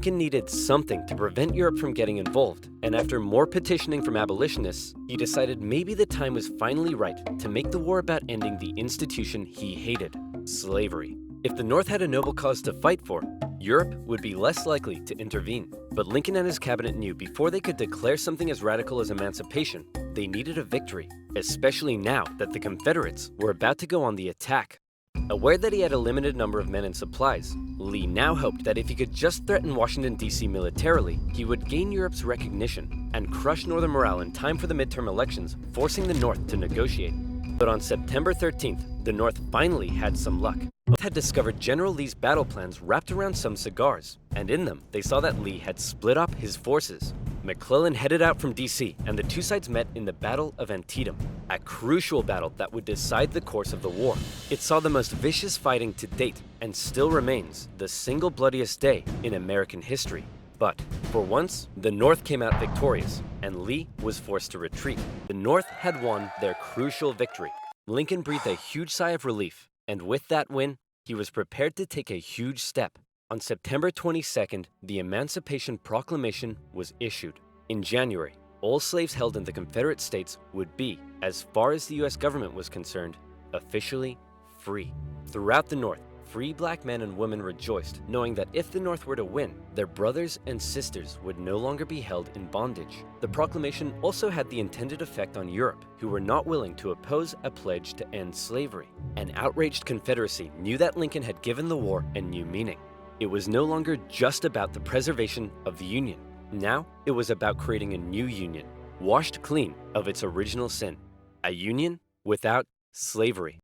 Lincoln needed something to prevent Europe from getting involved, and after more petitioning from abolitionists, he decided maybe the time was finally right to make the war about ending the institution he hated, slavery. If the North had a noble cause to fight for, Europe would be less likely to intervene. But Lincoln and his cabinet knew before they could declare something as radical as emancipation, they needed a victory, especially now that the Confederates were about to go on the attack. Aware that he had a limited number of men and supplies, Lee now hoped that if he could just threaten Washington, D.C. militarily, he would gain Europe's recognition and crush Northern morale in time for the midterm elections, forcing the North to negotiate. But on September 13th, the North finally had some luck. Both had discovered General Lee's battle plans wrapped around some cigars, and in them, they saw that Lee had split up his forces. McClellan headed out from D.C., and the two sides met in the Battle of Antietam, a crucial battle that would decide the course of the war. It saw the most vicious fighting to date, and still remains the single bloodiest day in American history. But, for once, the North came out victorious, and Lee was forced to retreat. The North had won their crucial victory. Lincoln breathed a huge sigh of relief, and with that win, he was prepared to take a huge step. On September 22nd, the Emancipation Proclamation was issued. In January, all slaves held in the Confederate States would be, as far as the U.S. government was concerned, officially free. Throughout the North, free black men and women rejoiced, knowing that if the North were to win, their brothers and sisters would no longer be held in bondage. The proclamation also had the intended effect on Europe, who were not willing to oppose a pledge to end slavery. An outraged Confederacy knew that Lincoln had given the war a new meaning. It was no longer just about the preservation of the Union. Now, it was about creating a new Union, washed clean of its original sin, a Union without slavery.